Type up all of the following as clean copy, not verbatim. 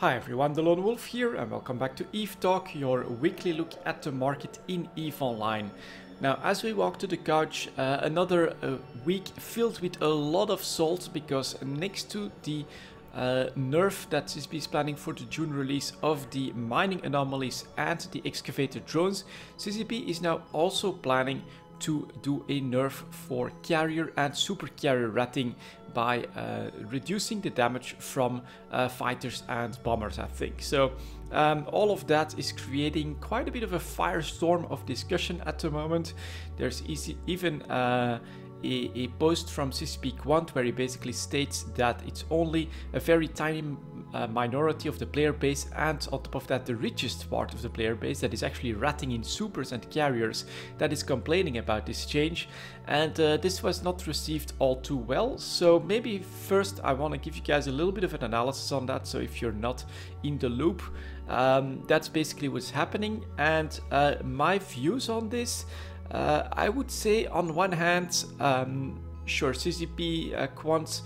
Hi everyone, delonewolf here and welcome back to EVE Talk, your weekly look at the market in EVE Online. Now, as we walk to the couch, another week filled with a lot of salt, because next to the nerf that CCP is planning for the June release of the mining anomalies and the excavator drones, CCP is now also planning to do a nerf for carrier and super carrier ratting by reducing the damage from fighters and bombers, I think. So all of that is creating quite a bit of a firestorm of discussion at the moment. There's even a post from CCP Quant where he basically states that it's only a very tiny minority of the player base, and on top of that the richest part of the player base that is actually ratting in supers and carriers that is complaining about this change, and this was not received all too well. So maybe first I want to give you guys a little bit of an analysis on that, so if you're not in the loop, that's basically what's happening, and my views on this. I would say on one hand, sure, CCP Quant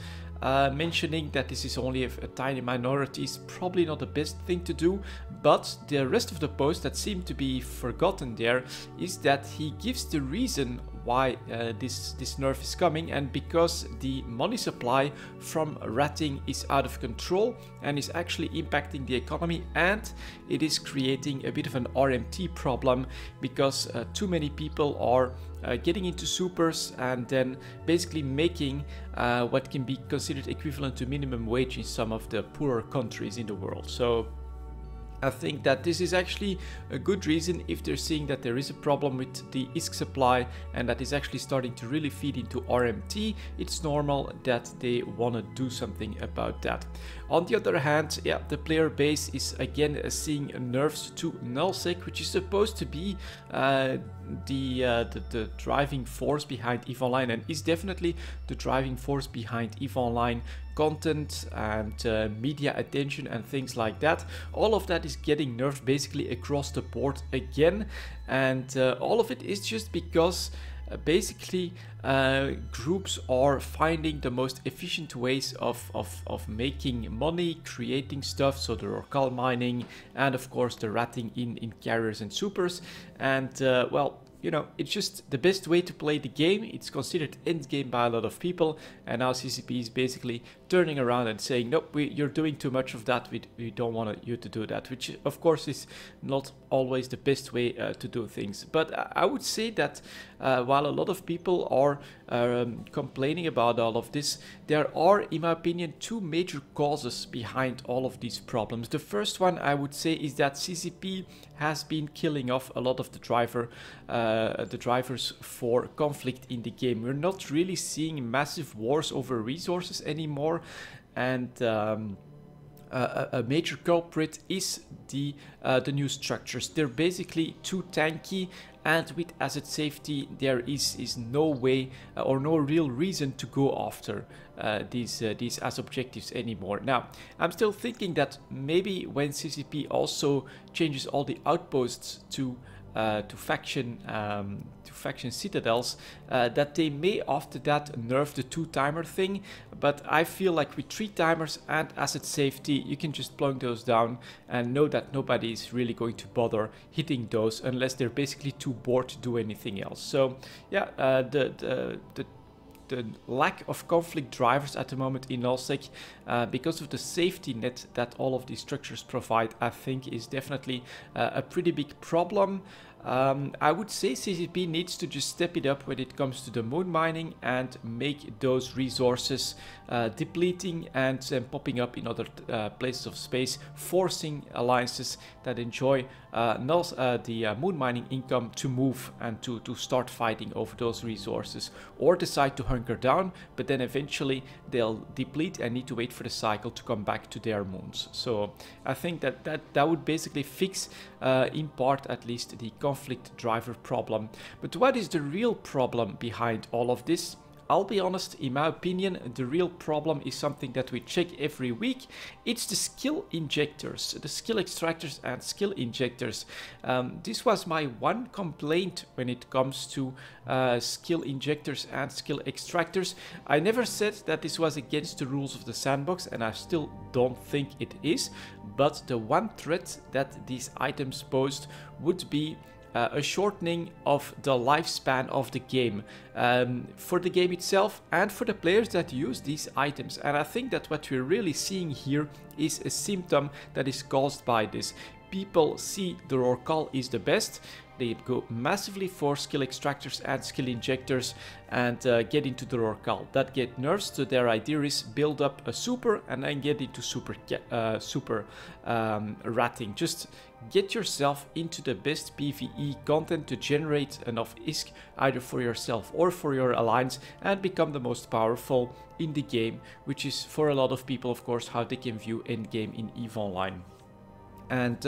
mentioning that this is only a tiny minority is probably not the best thing to do, but the rest of the post that seemed to be forgotten there is that he gives the reason why this nerf is coming, and because the money supply from ratting is out of control and is actually impacting the economy, and it is creating a bit of an RMT problem because too many people are getting into supers and then basically making what can be considered equivalent to minimum wage in some of the poorer countries in the world. So I think that this is actually a good reason. If they're seeing that there is a problem with the ISK supply and that is actually starting to really feed into RMT, it's normal that they want to do something about that. On the other hand, yeah, the player base is again seeing nerfs to nullsec, which is supposed to be the driving force behind EVE Online, and is definitely the driving force behind EVE Online content and media attention and things like that. All of that is getting nerfed basically across the board again, and all of it is just because basically groups are finding the most efficient ways of making money, creating stuff. So there are coal mining and of course the ratting in carriers and supers, and well, you know, it's just the best way to play the game. It's considered end game by a lot of people, and now CCP is basically turning around and saying, nope, you're doing too much of that, we don't want you to do that, which of course is not always the best way to do things. But I would say that while a lot of people are complaining about all of this, there are, in my opinion, two major causes behind all of these problems. The first one, I would say, is that CCP has been killing off a lot of the drivers for conflict in the game. We're not really seeing massive wars over resources anymore, and a major culprit is the new structures. They're basically too tanky, and with asset safety there is no way or no real reason to go after these as objectives anymore. Now, I'm still thinking that maybe when CCP also changes all the outposts to faction citadels, that they may after that nerf the 2-timer thing, but I feel like with 3 timers and asset safety you can just plunk those down and know that nobody is really going to bother hitting those unless they're basically too bored to do anything else. So yeah, the lack of conflict drivers at the moment in nullsec, because of the safety net that all of these structures provide, I think is definitely a pretty big problem. I would say CCP needs to just step it up when it comes to the moon mining and make those resources depleting and popping up in other places of space, forcing alliances that enjoy the moon mining income to move and to start fighting over those resources, or decide to hunker down, but then eventually they'll deplete and need to wait for the cycle to come back to their moons. So I think that would basically fix in part at least the conflict driver problem. But what is the real problem behind all of this? I'll be honest, in my opinion, the real problem is something that we check every week. It's the skill injectors, the skill extractors and skill injectors. This was my one complaint when it comes to skill injectors and skill extractors. I never said that this was against the rules of the sandbox, and I still don't think it is, but the one threat that these items posed would be a shortening of the lifespan of the game, for the game itself and for the players that use these items. And I think that what we're really seeing here is a symptom that is caused by this. People see the Rorcal is the best, they go massively for skill extractors and skill injectors and get into the Rorcal. That get nerfs, so their idea is build up a super and then get into super ratting. Just get yourself into the best PvE content to generate enough ISK either for yourself or for your alliance and become the most powerful in the game, which is for a lot of people, of course, how they can view endgame in EVE Online. And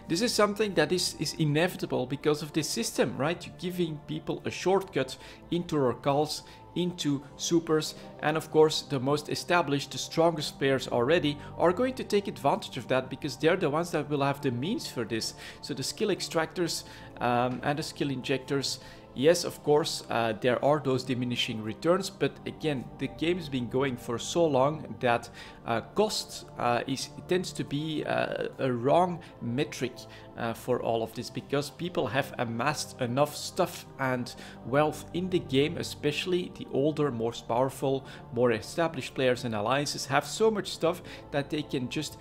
this is something that is inevitable because of this system, right? You're giving people a shortcut into Rorcals, into supers, and of course the most established, the strongest players already are going to take advantage of that because they're the ones that will have the means for this. So the skill extractors and the skill injectors, yes, of course, there are those diminishing returns, but again, the game's been going for so long that cost tends to be a wrong metric for all of this, because people have amassed enough stuff and wealth in the game, especially the older, most powerful, more established players and alliances have so much stuff that they can just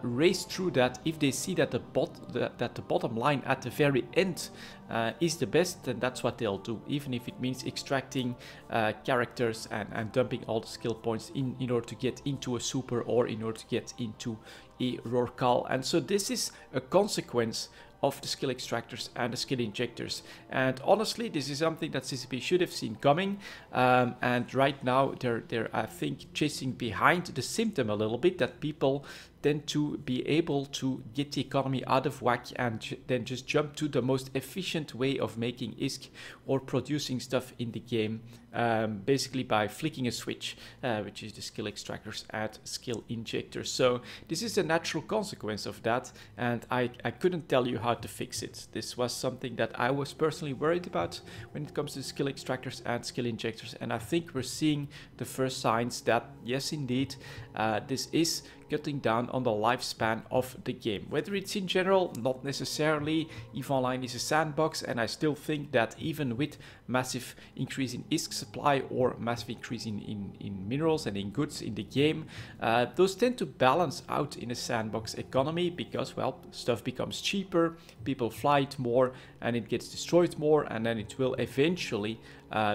race through that. If they see that the bottom line at the very end is the best, then that's what they'll do, even if it means extracting characters and dumping all the skill points in order to get into a super or in order to get into a Rorcal. And so this is a consequence of the skill extractors and the skill injectors, and honestly this is something that CCP should have seen coming, and right now they're I think chasing behind the symptom a little bit, that people tend to be able to get the economy out of whack and then just jump to the most efficient way of making ISK or producing stuff in the game, basically by flicking a switch, which is the skill extractors and skill injectors. So this is a natural consequence of that, and I couldn't tell you how to fix it. This was something that I was personally worried about when it comes to skill extractors and skill injectors, and I think we're seeing the first signs that yes indeed, this is cutting down on the lifespan of the game. Whether it's in general, not necessarily. EVE Online is a sandbox, and I still think that even with massive increase in ISK supply or massive increase in minerals and in goods in the game, those tend to balance out in a sandbox economy because, well, stuff becomes cheaper, people fly it more, and it gets destroyed more, and then it will eventually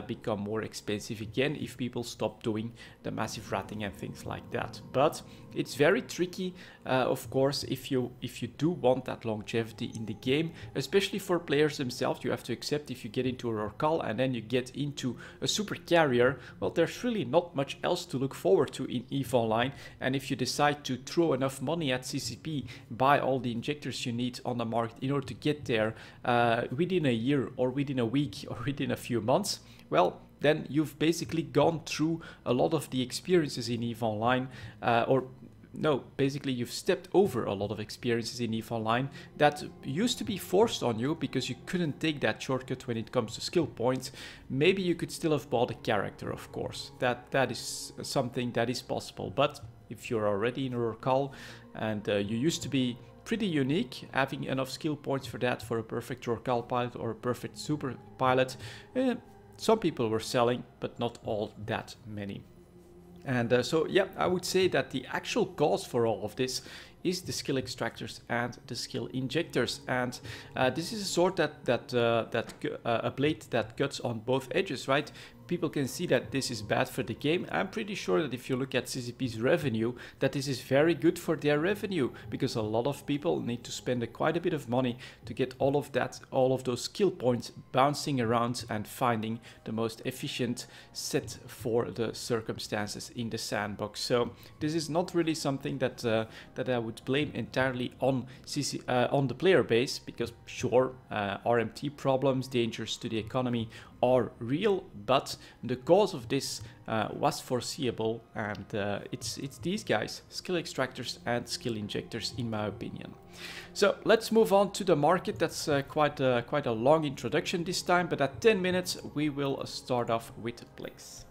become more expensive again if people stop doing the massive ratting and things like that. But it's very tricky, of course, if you do want that longevity in the game, especially for players themselves. You have to accept if you get into a Rorcal and then you get into a super carrier, well, there's really not much else to look forward to in EVE Online. And if you decide to throw enough money at CCP, buy all the injectors you need on the market in order to get there within a year or within a week or within a few months, well, then you've basically gone through a lot of the experiences in EVE Online, basically you've stepped over a lot of experiences in EVE Online that used to be forced on you because you couldn't take that shortcut when it comes to skill points. Maybe you could still have bought a character, of course. That is something that is possible. But if you're already in a Rorcal and you used to be pretty unique, having enough skill points for that, for a perfect Rorcal pilot or a perfect super pilot, some people were selling, but not all that many. And so, yeah, I would say that the actual cause for all of this is the skill extractors and the skill injectors. And this is a sword a blade that cuts on both edges, right? People can see that this is bad for the game. I'm pretty sure that if you look at CCP's revenue, that this is very good for their revenue, because a lot of people need to spend quite a bit of money to get all of those skill points bouncing around and finding the most efficient set for the circumstances in the sandbox. So this is not really something that I would blame entirely on the player base, because sure, RMT problems, dangers to the economy are real, but the cause of this was foreseeable, and it's these guys, skill extractors and skill injectors, in my opinion. So let's move on to the market. That's quite a long introduction this time, but at 10 minutes we will start off with plex.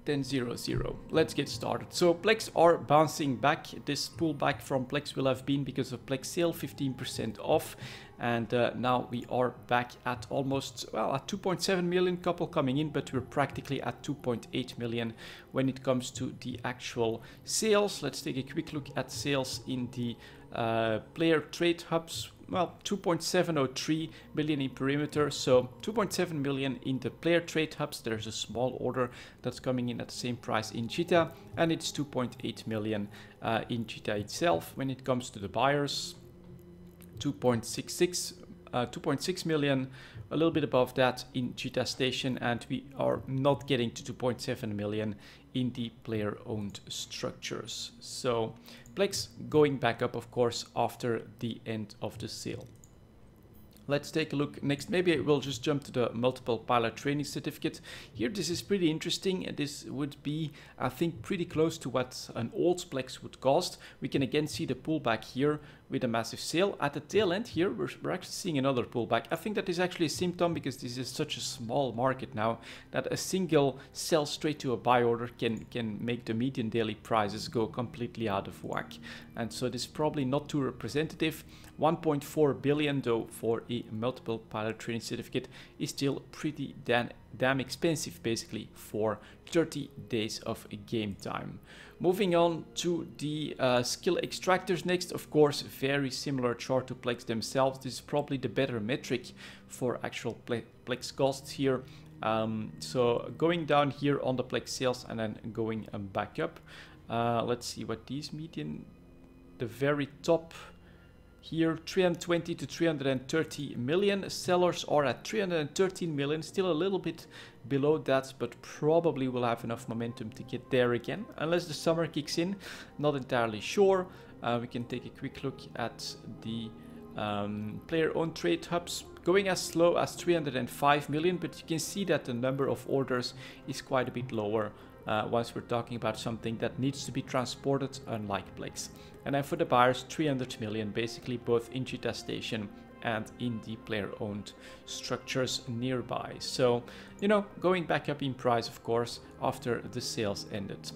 10.00. Let's get started. So plex are bouncing back. This pullback from plex will have been because of plex sale, 15% off, and now we are back at almost, well, at 2.7 million, couple coming in, but we're practically at 2.8 million when it comes to the actual sales. Let's take a quick look at sales in the player trade hubs. Well, 2.703 million in perimeter, so 2.7 million in the player trade hubs. There's a small order that's coming in at the same price in Cheetah, and it's 2.8 million in Cheetah itself. When it comes to the buyers, 2.6 million, a little bit above that in Cheetah Station, and we are not getting to 2.7 million in the player-owned structures. So plex going back up, of course, after the end of the sale. Let's take a look next. Maybe we'll just jump to the multiple pilot training certificate. Here, this is pretty interesting. This would be, I think, pretty close to what an old plex would cost. We can again see the pullback here with a massive sale. At the tail end here, we're actually seeing another pullback. I think that is actually a symptom, because this is such a small market now that a single sell straight to a buy order can make the median daily prices go completely out of whack. And so this is probably not too representative. 1.4 billion though for a multiple pilot training certificate is still pretty damn expensive, basically, for 30 days of game time. Moving on to the skill extractors next. Of course, very similar chart to plex themselves. This is probably the better metric for actual plex costs here. So going down here on the plex sales and then going back up. Let's see what these median, the very top here, 320 to 330 million. Sellers are at 313 million, still a little bit below that, but probably will have enough momentum to get there again, unless the summer kicks in. Not entirely sure. We can take a quick look at the player-owned trade hubs, going as slow as 305 million, but you can see that the number of orders is quite a bit lower once we're talking about something that needs to be transported, unlike plex. And then for the buyers, 300 million, basically both in Cheetah Station and in the player-owned structures nearby. So, you know, going back up in price, of course, after the sales ended.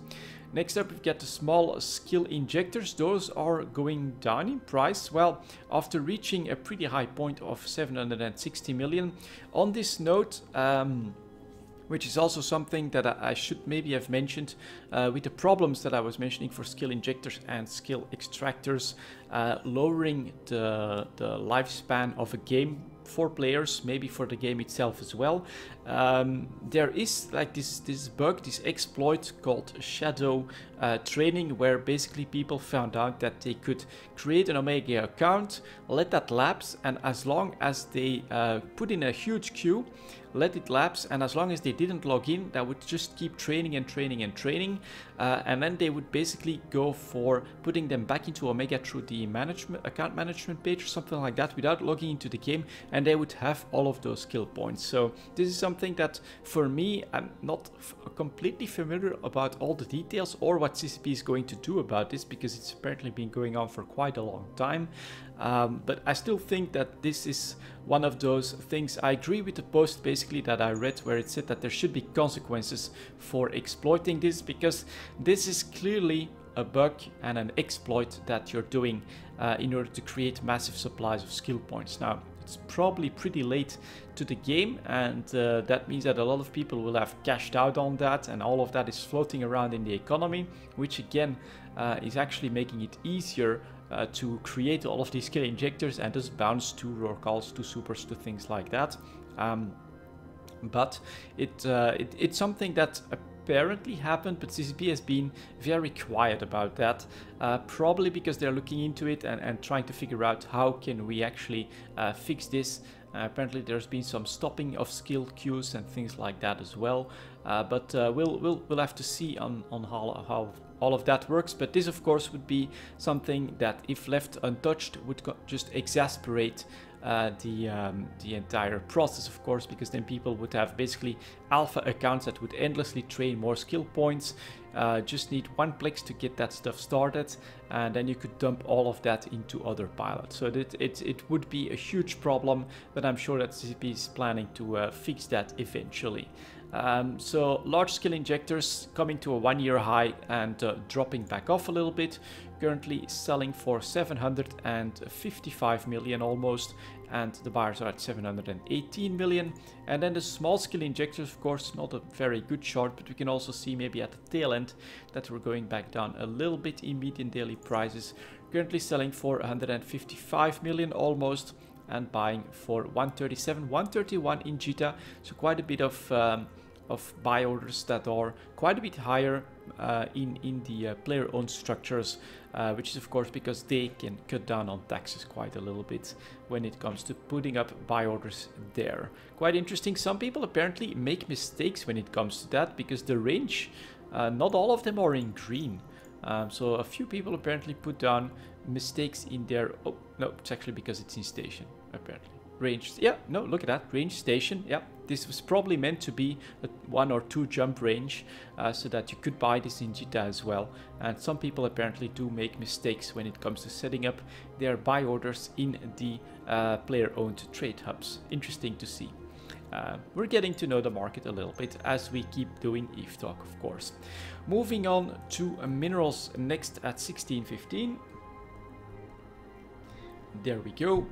Next up, we've got the small skill injectors. Those are going down in price. Well, after reaching a pretty high point of 760 million. On this note, which is also something that I should maybe have mentioned with the problems that I was mentioning for skill injectors and skill extractors, lowering the lifespan of a game for players, maybe for the game itself as well. There is like this bug, this exploit called shadow training, where basically people found out that they could create an Omega account, let that lapse, and as long as they put in a huge queue, let it lapse, and as long as they didn't log in, that would just keep training and training and training, and then they would basically go for putting them back into Omega through the account management page or something like that without logging into the game, and they would have all of those skill points. So this is something that, for me, I'm not completely familiar about all the details or what CCP is going to do about this, because it's apparently been going on for quite a long time. But I still think that this is one of those things. I agree with the post basically that I read, where it said that there should be consequences for exploiting this, because this is clearly a bug and an exploit that you're doing in order to create massive supplies of skill points. Now, it's probably pretty late to the game, and that means that a lot of people will have cashed out on that, and all of that is floating around in the economy, which again is actually making it easier to create all of these skill injectors and just bounce to roar calls, to supers, to things like that. But it's something that apparently happened, but CCP has been very quiet about that, probably because they're looking into it and trying to figure out how can we actually fix this. Apparently there's been some stopping of skill queues and things like that as well, but we'll have to see on all of that works, but this of course would be something that if left untouched would just exasperate the entire process, of course, because then people would have basically alpha accounts that would endlessly train more skill points. Just need one plex to get that stuff started, and then you could dump all of that into other pilots. So it would be a huge problem, but I'm sure that CCP is planning to fix that eventually. So large scale injectors coming to a 1-year high and dropping back off a little bit, currently selling for 755 million almost, and the buyers are at 718 million. And then the small scale injectors, of course, not a very good chart, but we can also see maybe at the tail end that we're going back down a little bit in median daily prices, currently selling for 155 million almost, and buying for 137, 131 in JITA. So quite a bit of buy orders that are quite a bit higher in the player-owned structures, which is of course because they can cut down on taxes quite a little bit when it comes to putting up buy orders there. Quite interesting. Some people apparently make mistakes when it comes to that, because the range, not all of them are in green. So a few people apparently put down mistakes in their... Oh, no, it's actually because it's in station, apparently. Range, yeah, no, look at that, range station, yeah. This was probably meant to be a 1 or 2 jump range, so that you could buy this in JITA as well. And some people apparently do make mistakes when it comes to setting up their buy orders in the player-owned trade hubs. Interesting to see. We're getting to know the market a little bit as we keep doing EVE Talk, of course. Moving on to minerals next at 1615. There we go.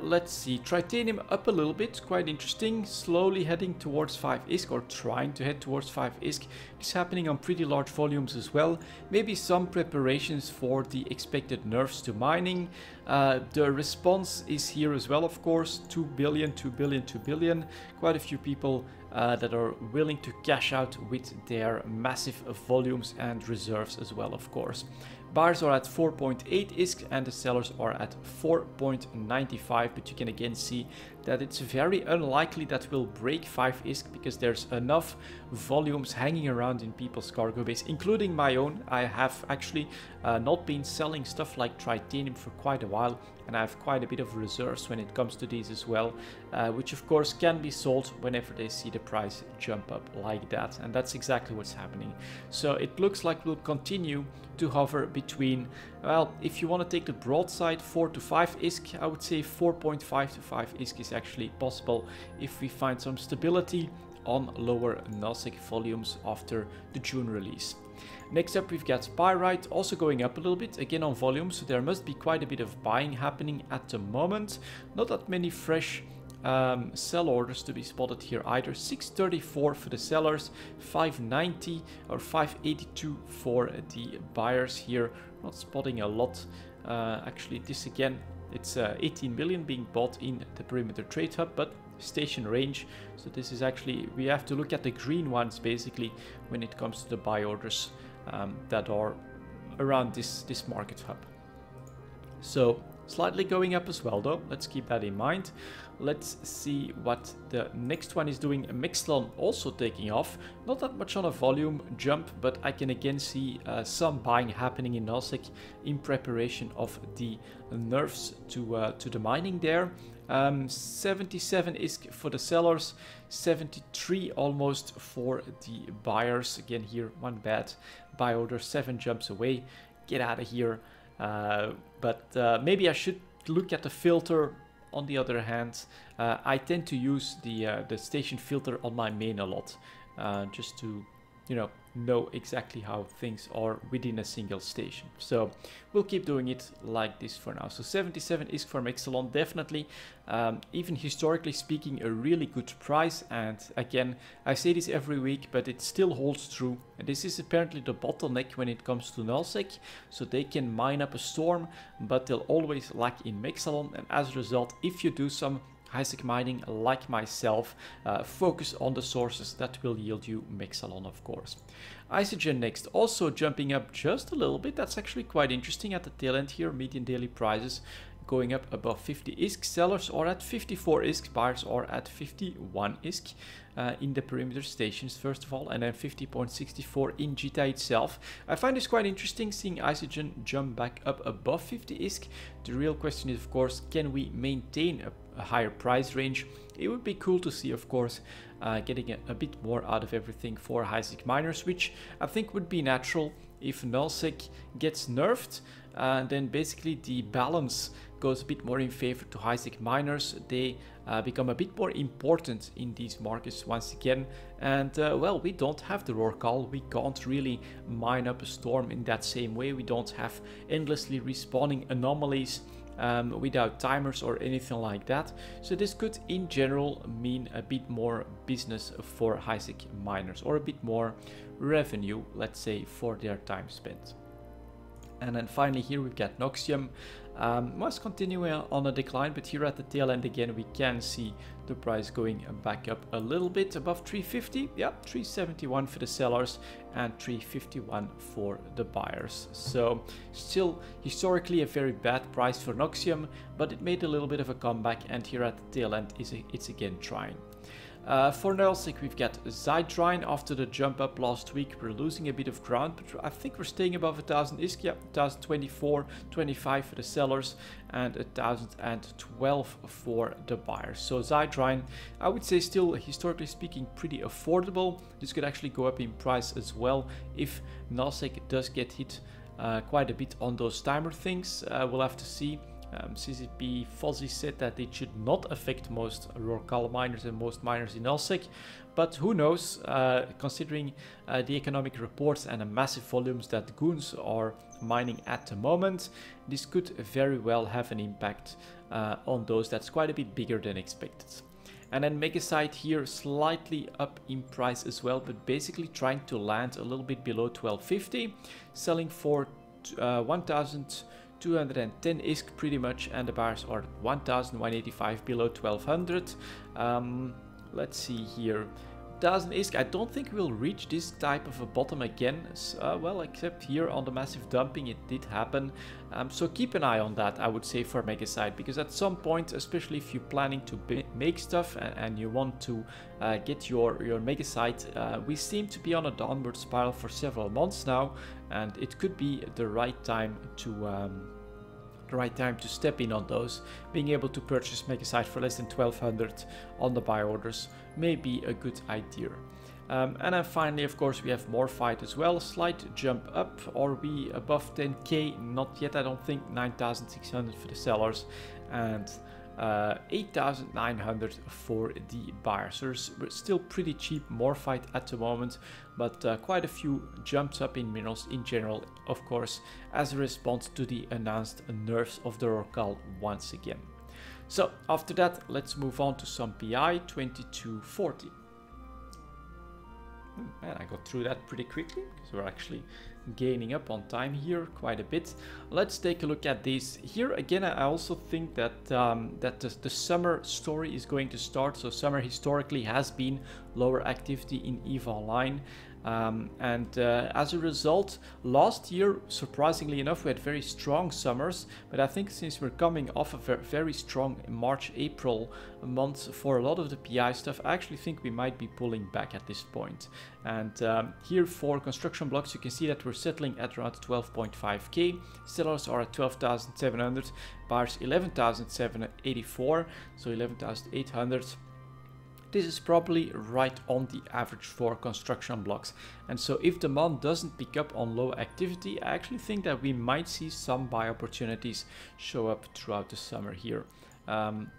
Let's see, Tritanium up a little bit, quite interesting, slowly heading towards 5 ISK, or trying to head towards 5 ISK. It's happening on pretty large volumes as well. Maybe some preparations for the expected nerfs to mining. The response is here as well, of course, 2 billion, 2 billion, 2 billion. Quite a few people that are willing to cash out with their massive volumes and reserves as well, of course. Buyers are at 4.8 ISK and the sellers are at 4.95, but you can again see that it's very unlikely that we'll break 5 ISK, because there's enough volumes hanging around in people's cargo base, including my own. I have actually not been selling stuff like Tritanium for quite a while, and I have quite a bit of reserves when it comes to these as well, which of course can be sold whenever they see the price jump up like that, and that's exactly what's happening. So it looks like we'll continue to hover between, well, if you want to take the broad side, 4 to 5 ISK, I would say 4.5 to 5 ISK is actually possible if we find some stability on lower NASIC volumes after the June release. Next up we've got Pyrite, also going up a little bit, again on volume, so there must be quite a bit of buying happening at the moment. Not that many fresh sell orders to be spotted here either. 634 for the sellers, 590 or 582 for the buyers here. Not spotting a lot. Actually, this again, it's 18 million being bought in the perimeter trade hub, but station range. So this is actually, we have to look at the green ones basically when it comes to the buy orders that are around this market hub. So slightly going up as well though, let's keep that in mind. Let's see what the next one is doing. Mixlon also taking off, not that much on a volume jump, but I can again see some buying happening in NASIC in preparation of the nerfs to the mining there. 77 ISK for the sellers, 73 almost for the buyers. Again here, one bad buy order, 7 jumps away. Get out of here. But maybe I should look at the filter. On the other hand, I tend to use the station filter on my main a lot, just to, you know exactly how things are within a single station. So we'll keep doing it like this for now. So 77 ISK for Mexalon, definitely, even historically speaking, a really good price. And again, I say this every week, but it still holds true. And this is apparently the bottleneck when it comes to nullsec. So they can mine up a storm, but they'll always lack in Mexalon. And as a result, if you do some high-sec mining like myself, focus on the sources that will yield you Mexalon, of course. Isogen next, also jumping up just a little bit. That's actually quite interesting at the tail end here. Median daily prices going up above 50 ISK. Sellers are at 54 ISK, buyers are at 51 ISK in the perimeter stations first of all, and then 50.64 in GTA itself. I find this quite interesting, seeing Isogen jump back up above 50 ISK. The real question is, of course, can we maintain a higher price range? It would be cool to see, of course, getting a bit more out of everything for HiSec miners, which I think would be natural if nullsec gets nerfed. Then basically the balance goes a bit more in favor to HiSec miners. They become a bit more important in these markets once again. And well, we don't have the Rorqual. We can't really mine up a storm in that same way. We don't have endlessly respawning anomalies without timers or anything like that. So this could in general mean a bit more business for HiSec miners, or a bit more revenue, let's say, for their time spent. And then finally here we've got Noxium, was continuing on a decline, but here at the tail end again we can see the price going back up a little bit above 350. Yep, 371 for the sellers and 351 for the buyers. So still historically a very bad price for Noxium, but it made a little bit of a comeback, and here at the tail end it's again trying. For nullsec we've got Zytrine. After the jump up last week we're losing a bit of ground, but I think we're staying above 1000 ISK. Yeah, 1024.25 for the sellers and 1012 for the buyers. So Zytrine, I would say, still historically speaking pretty affordable. This could actually go up in price as well if nullsec does get hit quite a bit on those timer things. We'll have to see. CCP Fuzzy said that it should not affect most Rorqual miners and most miners in nullsec, but who knows, considering the economic reports and the massive volumes that goons are mining at the moment, this could very well have an impact on those that's quite a bit bigger than expected. And then Megasite here slightly up in price as well, but basically trying to land a little bit below 1250, selling for 1210 ISK pretty much, and the buyers are 1185 below 1200. Let's see here, 1000 ISK. I don't think we'll reach this type of a bottom again, well, except here on the massive dumping it did happen. So keep an eye on that, I would say, for Megasite, because at some point, especially if you're planning to make stuff and you want to get your Megasite, we seem to be on a downward spiral for several months now, and it could be the right time to step in on those. Being able to purchase Megasite for less than 1200 on the buy orders may be a good idea. And then finally, of course, we have Morphite as well. Slight jump up. Are we above 10k? Not yet, I don't think. 9600 for the sellers and 8,900 for the buyers. So we're still pretty cheap Morphite at the moment, but quite a few jumps up in minerals in general, of course, as a response to the announced nerfs of the Rorqual once again. So after that, let's move on to some PI 2240. Man, I got through that pretty quickly because we're actually gaining up on time here quite a bit. Let's take a look at these. Here again, I also think that the summer story is going to start. So summer historically has been lower activity in EVE Online. As a result, last year, surprisingly enough, we had very strong summers, but I think since we're coming off a very strong March-April month for a lot of the PI stuff, I actually think we might be pulling back at this point. And here for construction blocks, you can see that we're settling at around 12.5k. Sellers are at 12,700, buyers 11,784, so 11,800. This is probably right on the average for construction blocks. And so if demand doesn't pick up on low activity, I actually think that we might see some buy opportunities show up throughout the summer here.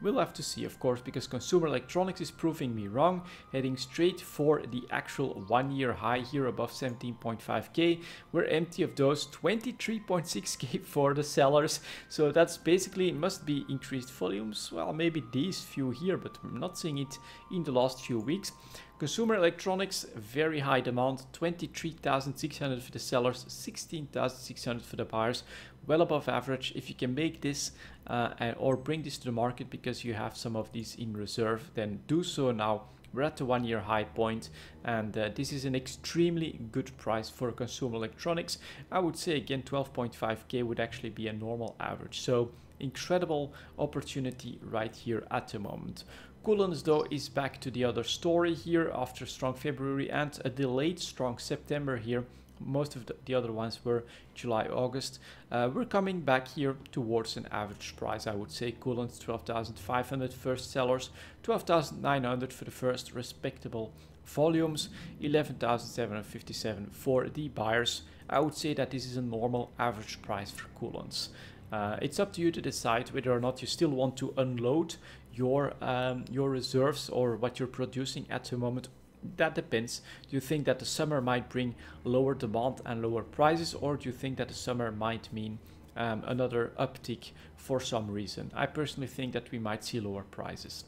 We'll have to see, of course, because consumer electronics is proving me wrong, heading straight for the actual one-year high here above 17.5k. We're empty of those, 23.6k for the sellers. So that's basically, must be increased volumes. Well, maybe these few here, but I'm not seeing it in the last few weeks. Consumer electronics, very high demand, 23,600 for the sellers, 16,600 for the buyers, well above average. If you can make this or bring this to the market because you have some of these in reserve, then do so now We're at the 1-year high point, and this is an extremely good price for consumer electronics. I would say again 12.5k would actually be a normal average. So incredible opportunity right here at the moment. Coolants though is back to the other story here after strong February and a delayed strong September here. Most of the other ones were July, August. We're coming back here towards an average price. I would say coolants 12,500 first sellers, 12,900 for the first respectable volumes, 11,757 for the buyers. I would say that this is a normal average price for coolants. It's up to you to decide whether or not you still want to unload your reserves or what you're producing at the moment. That depends. Do you think that the summer might bring lower demand and lower prices, or do you think that the summer might mean another uptick for some reason? I personally think that we might see lower prices,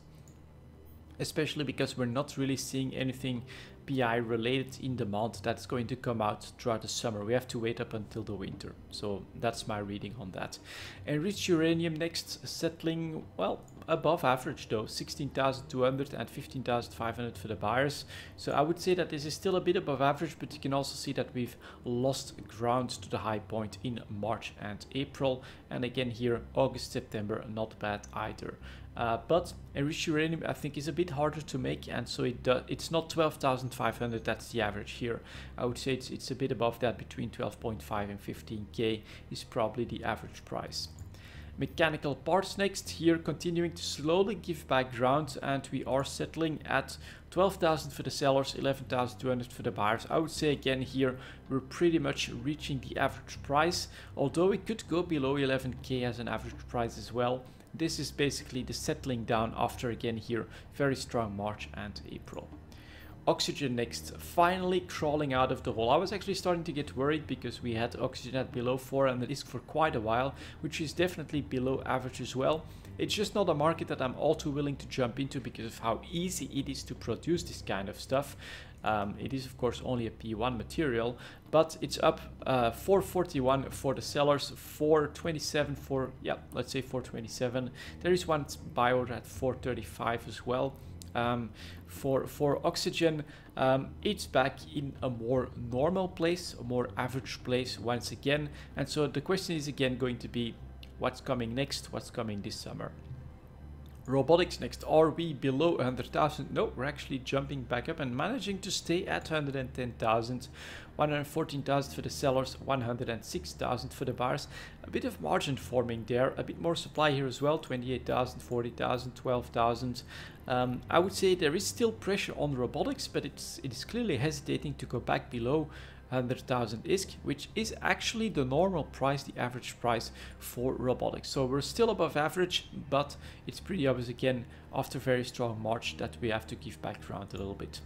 especially because we're not really seeing anything PI related in demand that's going to come out throughout the summer. We have to wait up until the winter. So that's my reading on that. Enriched uranium next, settling, well, above average though, 16,200 and 15,500 for the buyers. So I would say that this is still a bit above average, but you can also see that we've lost ground to the high point in March and April. And again here, August, September, not bad either. But enriched uranium I think is a bit harder to make, and so it's not 12,500, that's the average here. I would say it's a bit above that, between 12.5 and 15k is probably the average price. Mechanical parts next, here continuing to slowly give back ground, and we are settling at 12,000 for the sellers, 11,200 for the buyers. I would say again here we're pretty much reaching the average price, although it could go below 11k as an average price as well. This is basically the settling down after again here very strong March and April. Oxygen next, finally crawling out of the hole. I was actually starting to get worried because we had oxygen at below 4 on the disk for quite a while, which is definitely below average as well. It's just not a market that I'm all too willing to jump into because of how easy it is to produce this kind of stuff. It is of course only a P1 material, but it's up 441 for the sellers, 427 for, yeah, let's say 427. There is one buy order at 435 as well. For oxygen, it's back in a more normal place, a more average place once again. And so the question is again going to be, what's coming next? What's coming this summer? Robotics next. Are we below 100,000? No, we're actually jumping back up and managing to stay at 110,000. 114,000 for the sellers, 106,000 for the buyers. A bit of margin forming there, a bit more supply here as well, 28,000, 40,000, 12,000. I would say there is still pressure on robotics, but it is clearly hesitating to go back below 100,000 ISK, which is actually the normal price, the average price for robotics. So we're still above average, but it's pretty obvious again after very strong March that we have to give back ground a little bit.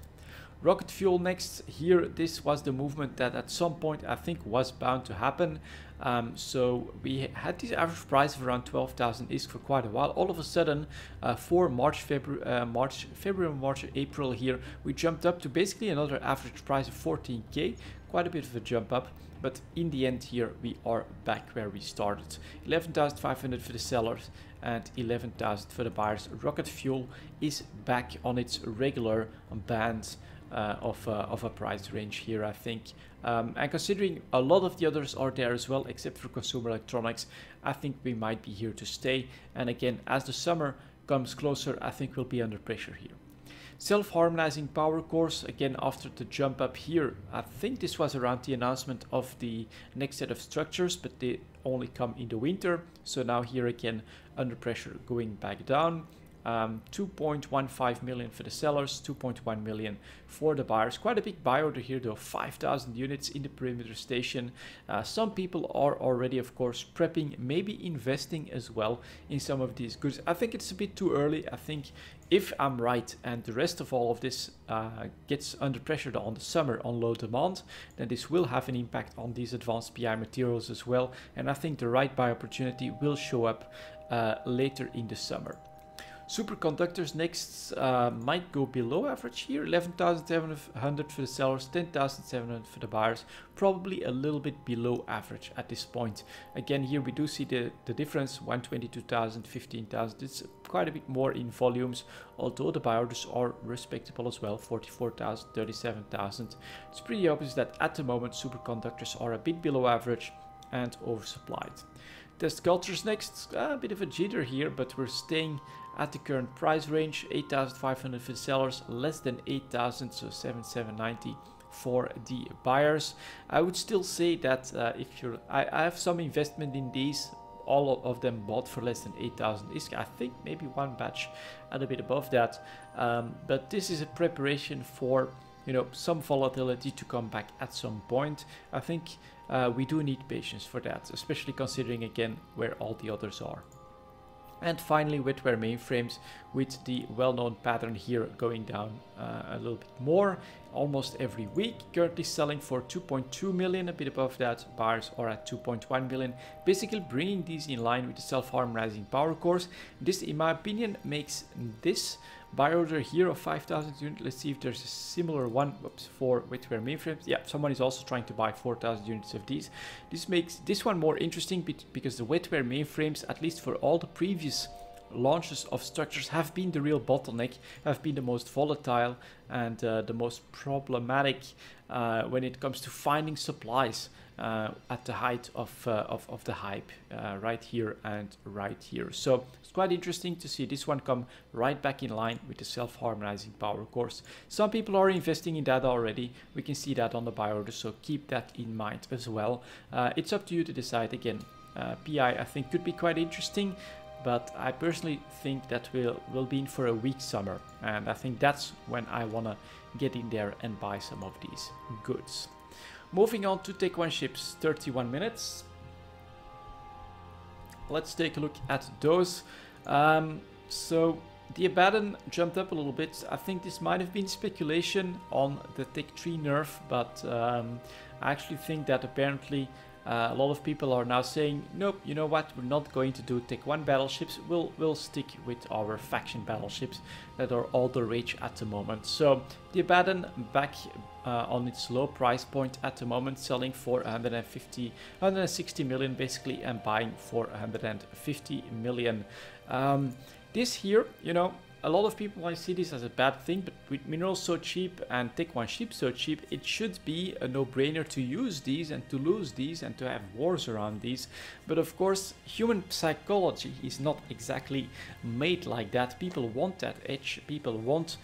Rocket fuel next. Here, this was the movement that at some point I think was bound to happen. So we had this average price of around 12,000 ISK for quite a while. All of a sudden, for February, March, April here, we jumped up to basically another average price of 14k. Quite a bit of a jump up, but in the end here we are back where we started. 11,500 for the sellers and 11,000 for the buyers. Rocket fuel is back on its regular band of a price range here, I think. And considering a lot of the others are there as well, except for consumer electronics, I think we might be here to stay. And again, as the summer comes closer, I think we'll be under pressure here. Self-harmonizing power cores, again after the jump up here, I think this was around the announcement of the next set of structures, but they only come in the winter. So now here again under pressure, going back down. 2.15 million for the sellers, 2.1 million for the buyers. Quite a big buy order here though, 5,000 units in the perimeter station. Some people are already of course prepping, maybe investing as well in some of these goods. I think it's a bit too early. I think if I'm right and the rest of all of this gets under pressure on the summer on low demand, then this will have an impact on these advanced PI materials as well. And I think the right buy opportunity will show up later in the summer. Superconductors next might go below average here. 11,700 for the sellers, 10,700 for the buyers. Probably a little bit below average at this point. Again, here we do see the difference, 122,000, 15,000. It's quite a bit more in volumes, although the buy orders are respectable as well, 44,000, 37,000. It's pretty obvious that at the moment superconductors are a bit below average and oversupplied. Test cultures next, a bit of a jitter here, but we're staying at the current price range, 8,500 for the sellers, less than 8,000, so 7,790 for the buyers. I would still say that if you're, I have some investment in these, all of them bought for less than 8,000 ISK. I think maybe one batch at a bit above that, but this is a preparation for, you know, some volatility to come back at some point. I think we do need patience for that, especially considering again where all the others are. And finally, wetware mainframes, with the well-known pattern here going down a little bit more almost every week. Currently selling for 2.2 million, a bit above that. Buyers are at 2.1 million, basically bringing these in line with the self-harmonizing power cores. This, in my opinion, makes this buy order here of 5,000 units. Let's see if there's a similar one for wetware mainframes. Yeah, someone is also trying to buy 4,000 units of these. This makes this one more interesting because the wetware mainframes, at least for all the previous launches of structures, have been the real bottleneck, have been the most volatile and the most problematic when it comes to finding supplies at the height of the hype, right here and right here. So it's quite interesting to see this one come right back in line with the self-harmonizing power cores. Some people are investing in that already. We can see that on the buy order, so keep that in mind as well. It's up to you to decide. Again, PI I think could be quite interesting, but I personally think that we'll be in for a weak summer, and I think that's when I want to get in there and buy some of these goods. Moving on to Take One ships, 31 minutes. Let's take a look at those. So the Abaddon jumped up a little bit. I think this might have been speculation on the Take 3 nerf, but I actually think that apparently a lot of people are now saying, nope, you know what, we're not going to do Take 1 battleships, we'll stick with our faction battleships that are all the rage at the moment. So the Abaddon back on its low price point at the moment, selling for 160 million basically, and buying for 150 million. This here, you know, a lot of people might see this as a bad thing, but with minerals so cheap and Take One ships so cheap, it should be a no-brainer to use these and to lose these and to have wars around these. But of course, human psychology is not exactly made like that. People want that edge, people want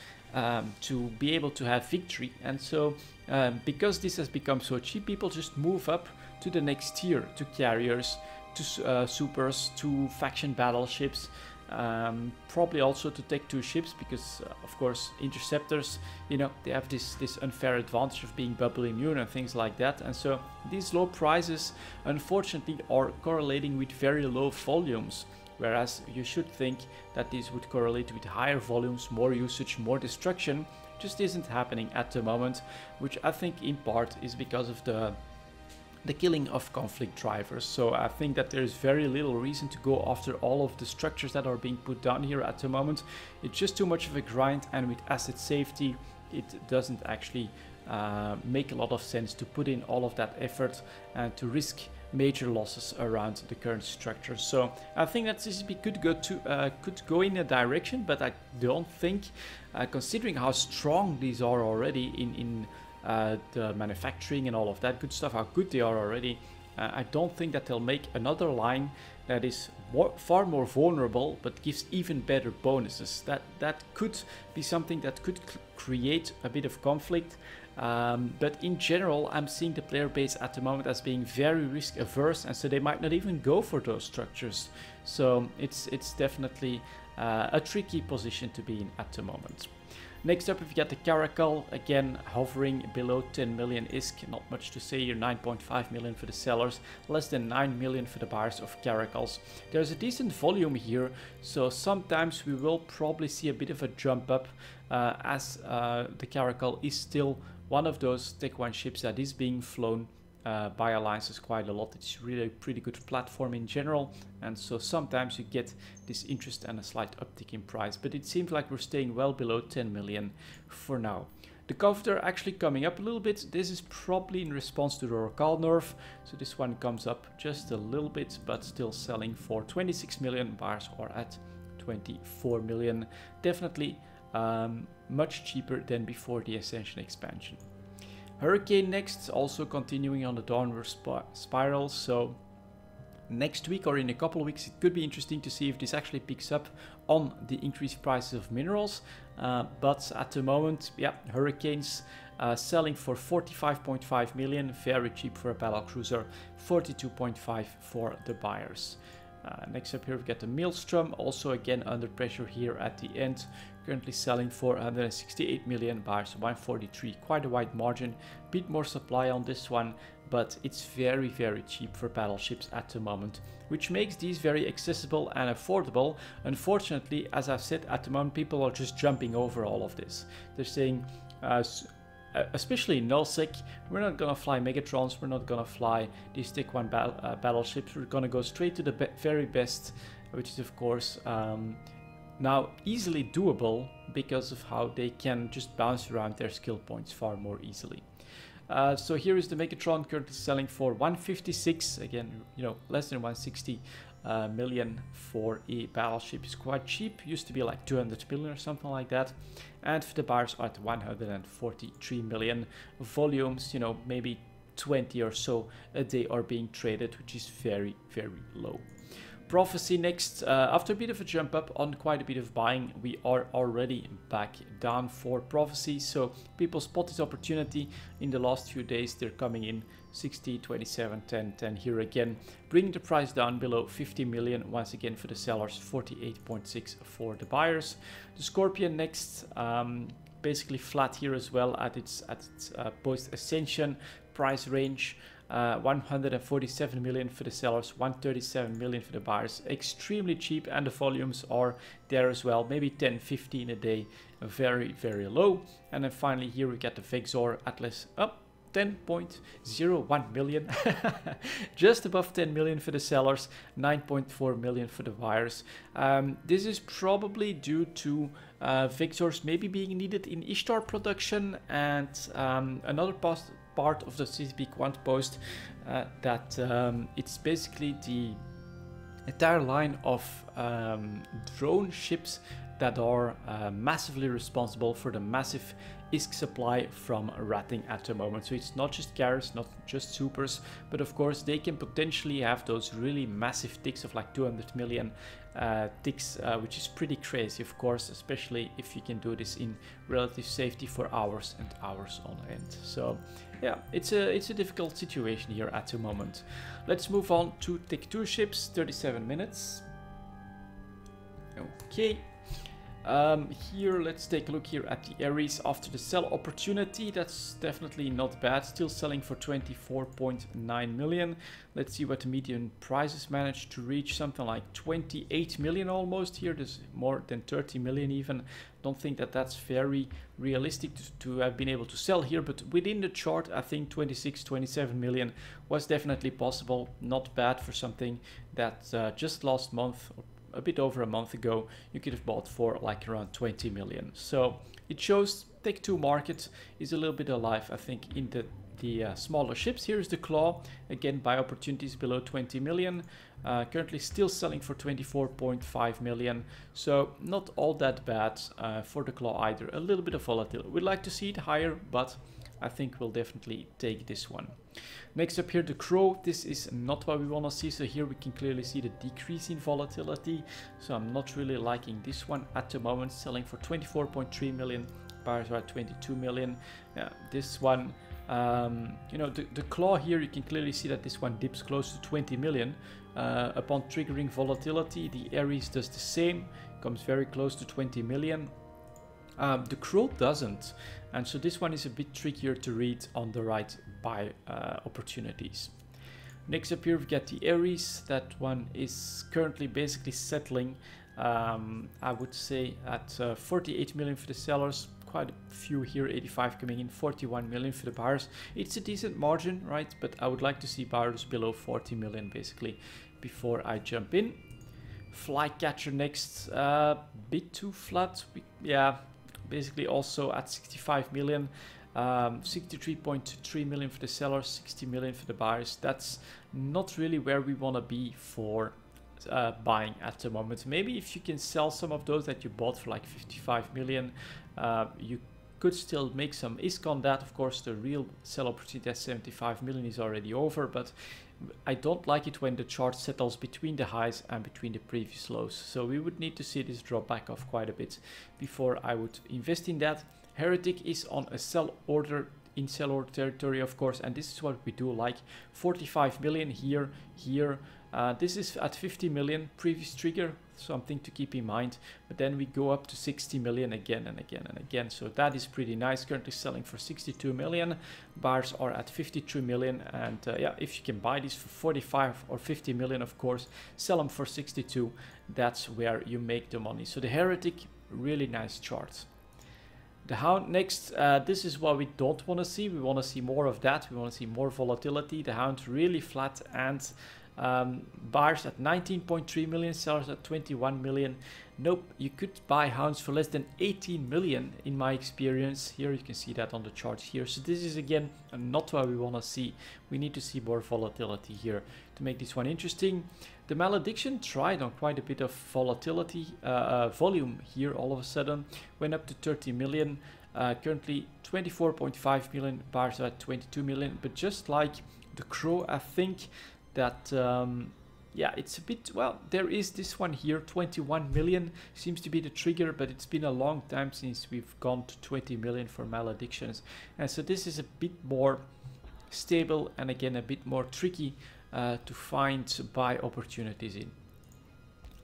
to be able to have victory, and so because this has become so cheap, people just move up to the next tier, to carriers, to supers, to faction battleships. Probably also to take 2 ships, because of course interceptors, you know, they have this unfair advantage of being bubble immune and things like that, and so these low prices unfortunately are correlating with very low volumes, whereas you should think that these would correlate with higher volumes, more usage, more destruction. Just isn't happening at the moment, which I think in part is because of the killing of conflict drivers. So I think that there's very little reason to go after all of the structures that are being put down here at the moment. It's just too much of a grind, and with asset safety it doesn't actually make a lot of sense to put in all of that effort and to risk major losses around the current structure. So I think that CCP could go in a direction, but I don't think, considering how strong these are already in the manufacturing and all of that good stuff, how good they are already, I don't think that they'll make another line that is far more vulnerable but gives even better bonuses. That could be something that could create a bit of conflict, but in general I'm seeing the player base at the moment as being very risk averse, and so they might not even go for those structures. So it's definitely a tricky position to be in at the moment. Next up, we've got the Caracal, again hovering below 10 million ISK, not much to say here, 9.5 million for the sellers, less than 9 million for the buyers of Caracals. There's a decent volume here, so sometimes we will probably see a bit of a jump up, as the Caracal is still one of those Take One ships that is being flown buy alliances quite a lot. It's really a pretty good platform in general, and so sometimes you get this interest and a slight uptick in price, but it seems like we're staying well below 10 million for now. The coveter actually coming up a little bit. This is probably in response to the Rokal nerf, so this one comes up just a little bit, but still selling for 26 million. Buyers are at 24 million. Definitely much cheaper than before the Ascension expansion. Hurricane next, also continuing on the downward spiral, so next week or in a couple of weeks it could be interesting to see if this actually picks up on the increased prices of minerals, but at the moment, yeah, Hurricanes selling for 45.5 million, very cheap for a battle cruiser, 42.5 for the buyers. Next up here we get the Maelstrom, also again under pressure here at the end, currently selling for 168 million, buyers 143, quite a wide margin, bit more supply on this one, but it's very cheap for battleships at the moment, which makes these very accessible and affordable. Unfortunately, as I've said, at the moment people are just jumping over all of this. They're saying, especially in nullsec, we're not gonna fly Megatrons, we're not gonna fly these Tick 1 battleships, we're gonna go straight to the very best, which is of course now easily doable because of how they can just bounce around their skill points far more easily. So here is the Megatron currently selling for 156, again, you know, less than 160 million for a battleship is quite cheap. Used to be like 200 million or something like that. And for the buyers are at 143 million. Volumes, you know, maybe 20 or so a day are being traded, which is very low. Prophecy next. After a bit of a jump up on quite a bit of buying, we are already back down for Prophecy. So people spot this opportunity in the last few days. They're coming in 60, 27, 10, 10 here again, bringing the price down below 50 million once again for the sellers, 48.6 for the buyers. The Scorpion next, basically flat here as well at its post Ascension price range. 147 million for the sellers, 137 million for the buyers, extremely cheap, and the volumes are there as well, maybe 10-15 a day, very low. And then finally here we get the Vexor Atlas up 10.01 million, just above 10 million for the sellers, 9.4 million for the buyers. This is probably due to Vexors maybe being needed in Ishtar production, and another part of the CCP Quant post that it's basically the entire line of drone ships that are massively responsible for the massive ISK supply from Ratting at the moment. So it's not just Garrus, not just supers, but of course they can potentially have those really massive ticks of like 200 million ticks, which is pretty crazy, of course, especially if you can do this in relative safety for hours and hours on end. So yeah, it's a difficult situation here at the moment. Let's move on to Tick 2 ships, 37 minutes. Okay. Here, let's take a look here at the Ares after the sell opportunity. That's definitely not bad. Still selling for 24.9 million. Let's see what the median prices managed to reach. Something like 28 million almost here. There's more than 30 million even. Don't think that that's very realistic to have been able to sell here, but within the chart, I think 26, 27 million was definitely possible. Not bad for something that just last month, a bit over a month ago, you could have bought for like around 20 million. So it shows Tick 2 market is a little bit alive, I think, in the smaller ships. Here's the Claw, again buy opportunities below 20 million, currently still selling for 24.5 million, so not all that bad for the Claw either. A little bit of volatility. We'd like to see it higher, but I think we'll definitely take this one. Next up here, the Crow. This is not what we want to see, so here we can clearly see the decrease in volatility, so I'm not really liking this one at the moment. Selling for 24.3 million, buyers are at 22 million. Yeah, this one, you know, the Claw here, you can clearly see that this one dips close to 20 million upon triggering volatility. The Ares does the same, comes very close to 20 million. The Crow doesn't, and so this one is a bit trickier to read on the right buy opportunities. Next up here we get the Ares. That one is currently basically settling, I would say, at 48 million for the sellers, quite a few here, 85 coming in, 41 million for the buyers. It's a decent margin, right? But I would like to see buyers below 40 million basically before I jump in. Flycatcher next, bit too flat. Yeah, basically also at 65 million. 63.3 million for the sellers, 60 million for the buyers. That's not really where we want to be for buying at the moment. Maybe if you can sell some of those that you bought for like 55 million, you could still make some ISK on that. Of course, the real sell opportunity at 75 million is already over, but I don't like it when the chart settles between the highs and between the previous lows. So we would need to see this drop back off quite a bit before I would invest in that. Heretic is on a sell order, in sell order territory, of course, and this is what we do like. 45 million here. This is at 50 million, previous trigger, something to keep in mind. But then we go up to 60 million again and again and again. So that is pretty nice. Currently selling for 62 million. Buyers are at 53 million. And yeah, if you can buy these for 45 or 50 million, of course, sell them for 62. That's where you make the money. So the Heretic, really nice chart. The Hound next, this is what we don't want to see. We want to see more of that. We want to see more volatility. The Hound really flat, and buyers at 19.3 million, sellers at 21 million. Nope, you could buy Hounds for less than 18 million in my experience. Here you can see that on the chart here. So this is again not what we want to see. We need to see more volatility here to make this one interesting. The Malediction tried on quite a bit of volatility, volume here all of a sudden. Went up to 30 million. Currently 24.5 million, buyers are at 22 million. But just like the Crow, I think that yeah, it's a bit, well, there is this one here, 21 million seems to be the trigger, but it's been a long time since we've gone to 20 million for Maledictions, and so this is a bit more stable and again a bit more tricky to find buy opportunities in.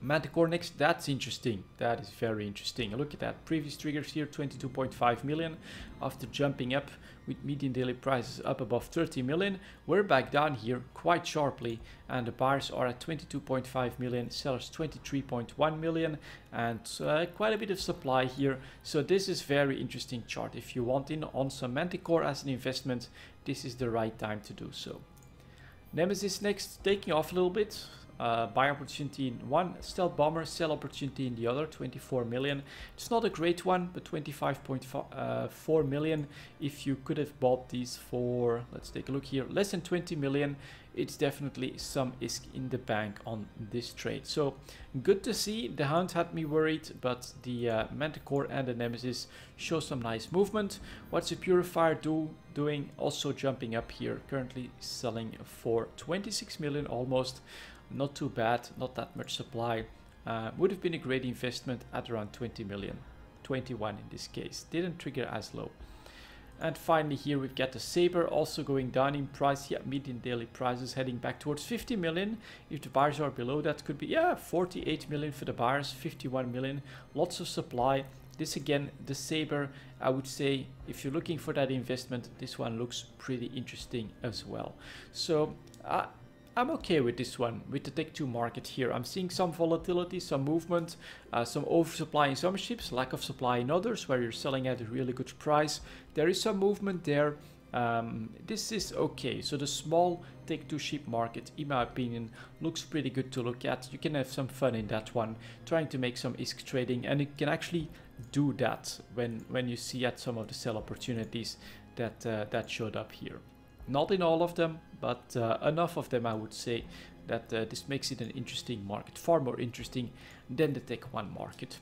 Manticore next, that's interesting. That is very interesting. Look at that. Previous triggers here, 22.5 million. After jumping up with median daily prices up above 30 million, we're back down here quite sharply. And the buyers are at 22.5 million, sellers 23.1 million. And quite a bit of supply here. So this is very interesting chart. If you want in on some Manticore as an investment, this is the right time to do so. Nemesis next, taking off a little bit. Buy opportunity in one, stealth bomber, sell opportunity in the other, 24 million. It's not a great one, but 25.4 million. If you could have bought these for, let's take a look here, less than 20 million, it's definitely some ISK in the bank on this trade. So good to see. The Hound had me worried, but the Manticore and the Nemesis show some nice movement. What's the Purifier doing? Also jumping up here, currently selling for 26 million almost. Not too bad, not that much supply. Would have been a great investment at around 20 million. 21 in this case. Didn't trigger as low. And finally here we've got the Saber also going down in price. Yeah, median daily prices heading back towards 50 million. If the buyers are below that, could be, yeah, 48 million for the buyers, 51 million. Lots of supply. This again, the Saber, I would say, if you're looking for that investment, this one looks pretty interesting as well. So, I'm okay with this one, with the Tech 2 market here. I'm seeing some volatility, some movement, some oversupply in some ships, lack of supply in others, where you're selling at a really good price. There is some movement there. This is okay. So the small Tech 2 ship market, in my opinion, looks pretty good to look at. You can have some fun in that one, trying to make some ISK trading, and you can actually do that when you see at some of the sell opportunities that showed up here. Not in all of them, but enough of them, I would say, that this makes it an interesting market, far more interesting than the Tech 1 market.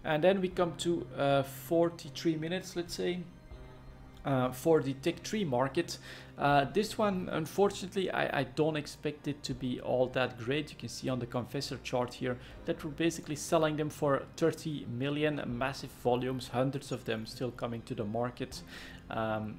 And then we come to 43 minutes, let's say, for the Tech 3 market. This one, unfortunately, I don't expect it to be all that great. You can see on the Confessor chart here that we're basically selling them for 30 million, massive volumes, hundreds of them still coming to the market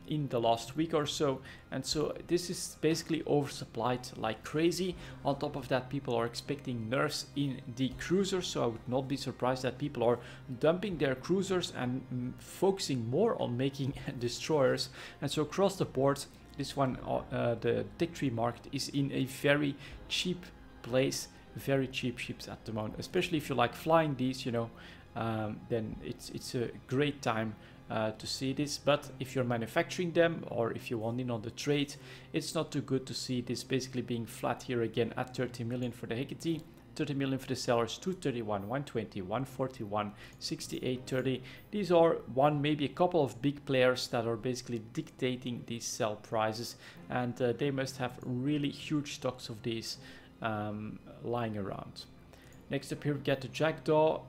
in the last week or so. And so this is basically oversupplied like crazy. On top of that, people are expecting nerfs in the cruisers, so I would not be surprised that people are dumping their cruisers and focusing more on making destroyers. And so across the board, this one, the Tech 3 market is in a very cheap place, very cheap ships at the moment. Especially if you like flying these, you know, then it's a great time to see this, but if you're manufacturing them or if you want in on the trade, it's not too good to see this basically being flat here again at 30 million for the Hecate, 30 million for the sellers, 231, 120, 141, 68, 30. These are maybe a couple of big players that are basically dictating these sell prices, and they must have really huge stocks of these lying around. Next up here we get the Jackdaw,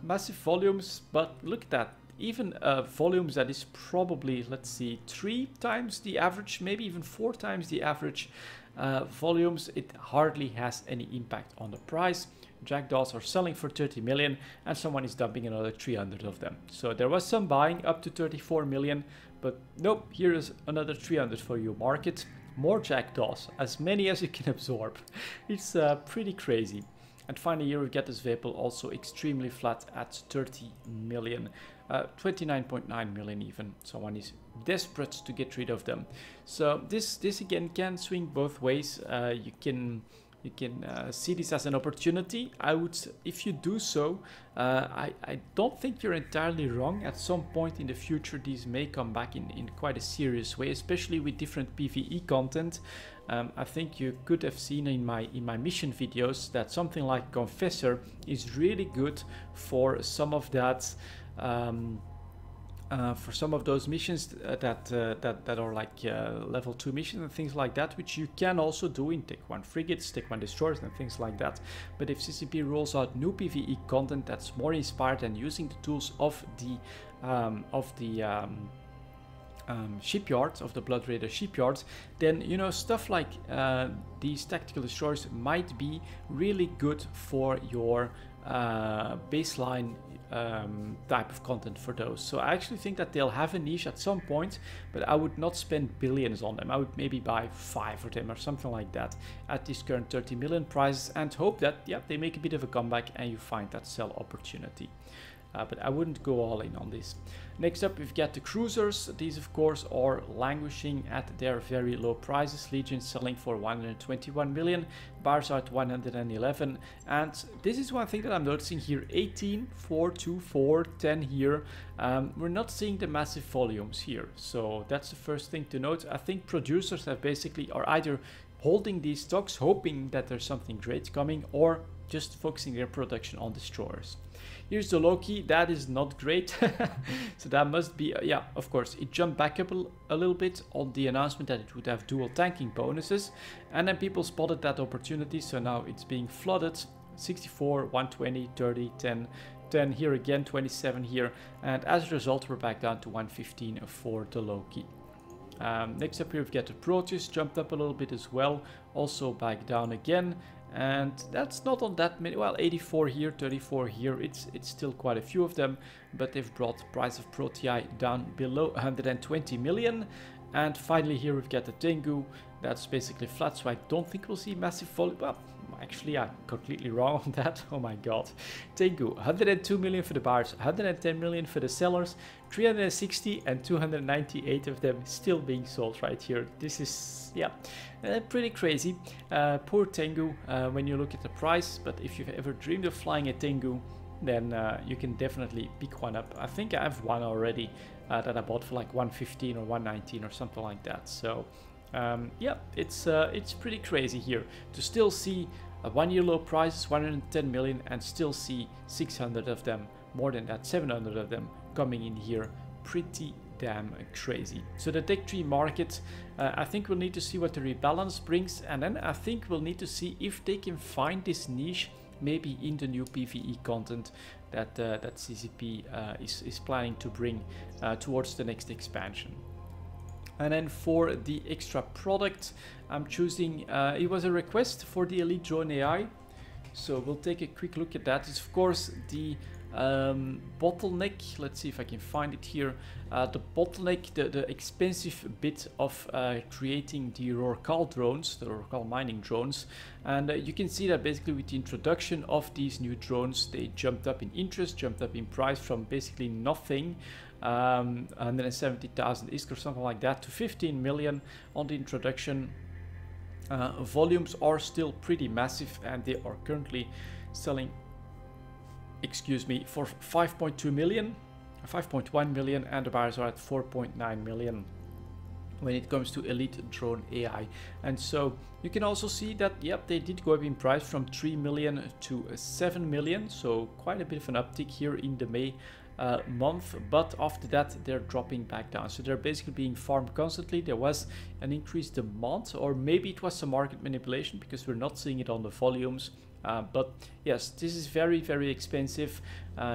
massive volumes, but look at that. Even volumes that is probably, let's see, 3 times the average, maybe even 4 times the average volumes, it hardly has any impact on the price. Jackdaws are selling for 30 million and someone is dumping another 300 of them. So there was some buying up to 34 million, but nope, here is another 300 for you market. More Jackdaws, as many as you can absorb. It's pretty crazy. And finally here we get this Vapel also extremely flat at 30 million. 29.9 million even. Someone is desperate to get rid of them. So this again can swing both ways. You can see this as an opportunity. I would, if you do so, I don't think you're entirely wrong. At some point in the future, these may come back in quite a serious way, especially with different PvE content. I think you could have seen in my mission videos that something like Confessor is really good for some of that. For some of those missions that are like level 2 missions and things like that, which you can also do in Tech 1 frigates, Tech 1 destroyers and things like that. But if CCP rolls out new PvE content that's more inspired and using the tools of the shipyards, of the Blood Raider shipyards, then you know, stuff like these tactical destroyers might be really good for your baseline type of content for those. So I actually think that they'll have a niche at some point, but I would not spend billions on them. I would maybe buy 5 of them or something like that at this current 30 million prices and hope that, yeah, they make a bit of a comeback and you find that sell opportunity. But I wouldn't go all in on this. Next up, we've got the cruisers. These, of course, are languishing at their very low prices. Legion selling for 121 million, Bars at 111. And this is one thing that I'm noticing here: 18, 4, 2, 4, 10 here. We're not seeing the massive volumes here. So that's the first thing to note. I think producers have basically are either holding these stocks, hoping that there's something great coming, or just focusing their production on destroyers. Here's the Loki. That is not great. So that must be, yeah, of course, it jumped back up a little bit on the announcement that it would have dual tanking bonuses. And then people spotted that opportunity. So now it's being flooded. 64, 120, 30, 10, 10 here again, 27 here. And as a result, we're back down to 115 for the Loki. Next up here, we've got the Proteus, jumped up a little bit as well. Also back down again. And that's not on that many, well, 84 here, 34 here, it's still quite a few of them, but they've brought the price of Protei down below 120 million. And finally here we've got the Tengu, that's basically flat, so I don't think we'll see massive volume. Well, actually I'm completely wrong on that, oh my god. Tengu, 102 million for the buyers, 110 million for the sellers, 360 and 298 of them still being sold right here. This is, yeah, pretty crazy. Poor Tengu when you look at the price, but if you've ever dreamed of flying a Tengu, then you can definitely pick one up. I think I have one already that I bought for like 115 or 119 or something like that. So yeah, it's pretty crazy here to still see a 1 year low prices, 110 million, and still see 600 of them, more than that, 700 of them coming in here. Pretty damn crazy. So the Tech 3 market, I think we'll need to see what the rebalance brings, and then I think we'll need to see if they can find this niche maybe in the new PvE content that that CCP is planning to bring towards the next expansion. And then for the extra product, I'm choosing, it was a request for the Elite Drone AI. So we'll take a quick look at that. It's of course the bottleneck. Let's see if I can find it here. The bottleneck, the expensive bit of creating the Rorcal drones, the Rorcal mining drones. And you can see that basically with the introduction of these new drones, they jumped up in interest, jumped up in price from basically nothing, 170,000 ISK or something like that, to 15 million on the introduction. Volumes are still pretty massive, and they are currently selling, excuse me, for 5.2 million. 5.1 million, and the buyers are at 4.9 million when it comes to elite drone AI. And so you can also see that, yep, they did go up in price from 3 million to 7 million, so quite a bit of an uptick here in the May month, but after that they're dropping back down. So they're basically being farmed constantly. There was an increased demand, or maybe it was some market manipulation because we're not seeing it on the volumes. But yes, this is very, very expensive.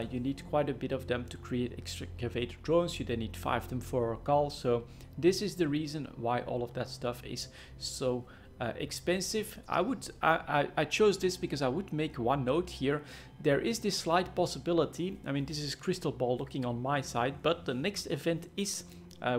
You need quite a bit of them to create excavator drones. You then need 5 of them for a call. So this is the reason why all of that stuff is so expensive. I chose this because I would make one note here. There is this slight possibility, I mean, this is crystal ball looking on my side, but the next event is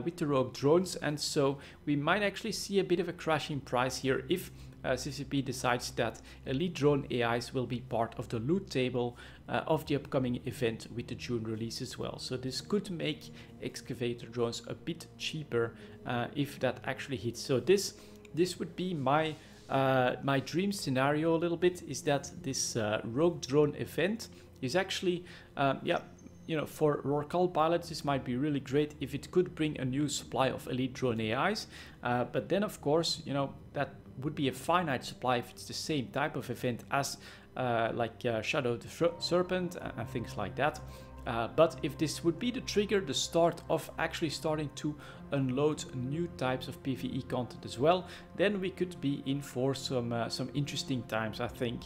with the rogue drones, and so we might actually see a bit of a crash in price here if CCP decides that elite drone AIs will be part of the loot table of the upcoming event with the June release as well. So this could make excavator drones a bit cheaper if that actually hits. So this would be my my dream scenario a little bit, is that this rogue drone event is actually yeah, you know, for Rorcal pilots this might be really great if it could bring a new supply of elite drone AIs, but then of course, you know, that would be a finite supply if it's the same type of event as like Shadow the Serpent and things like that. But if this would be the trigger, the start of actually starting to unload new types of PvE content as well, then we could be in for some interesting times, I think,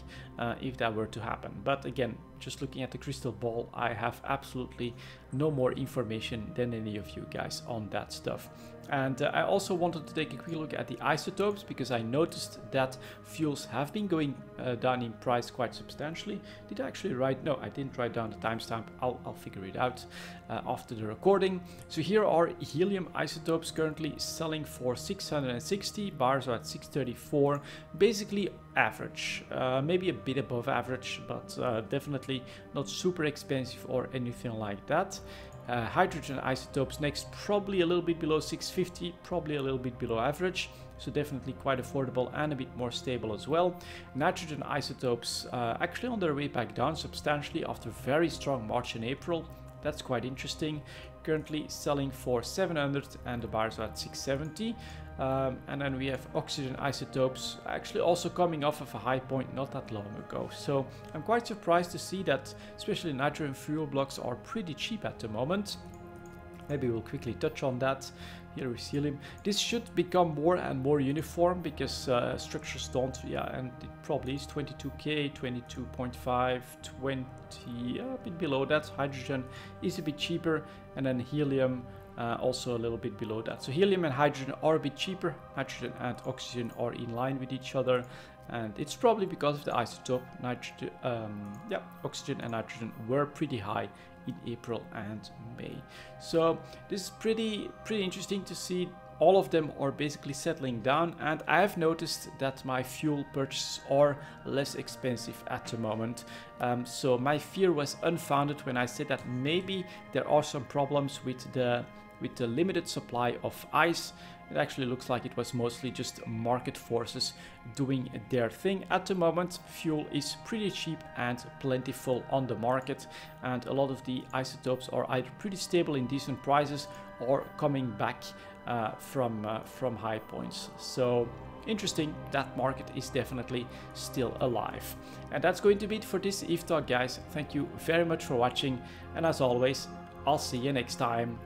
if that were to happen. But again, just looking at the crystal ball, I have absolutely no more information than any of you guys on that stuff. And I also wanted to take a quick look at the isotopes, because I noticed that fuels have been going down in price quite substantially. Did I actually write? No, I didn't write down the timestamp. I'll figure it out after the recording. So here are helium isotopes currently selling for 660. Bars are at 634. Basically average, maybe a bit above average, but definitely not super expensive or anything like that. Hydrogen isotopes next, probably a little bit below 650, probably a little bit below average, so definitely quite affordable and a bit more stable as well. Nitrogen isotopes actually on their way back down substantially after very strong March and April. That's quite interesting. Currently selling for 700 and the bars are at 670. And then we have oxygen isotopes actually also coming off of a high point not that long ago. So I'm quite surprised to see that especially nitrogen fuel blocks are pretty cheap at the moment. Maybe we'll quickly touch on that. Here we see helium. This should become more and more uniform because structures don't, yeah, and it probably is 22k, 22.5, 20, a bit below that. Hydrogen is a bit cheaper, and then helium also a little bit below that. So helium and hydrogen are a bit cheaper. Nitrogen and oxygen are in line with each other, and it's probably because of the isotope. Nitrogen, yeah, oxygen and nitrogen were pretty high in April and May. So this is pretty interesting to see. All of them are basically settling down, and I have noticed that my fuel purchases are less expensive at the moment. So my fear was unfounded when I said that maybe there are some problems with the limited supply of ice. It actually looks like it was mostly just market forces doing their thing. At the moment, fuel is pretty cheap and plentiful on the market, and a lot of the isotopes are either pretty stable in decent prices or coming back from high points. So interesting, that market is definitely still alive. And that's going to be it for this EVE Talk, guys. Thank you very much for watching, and as always, I'll see you next time.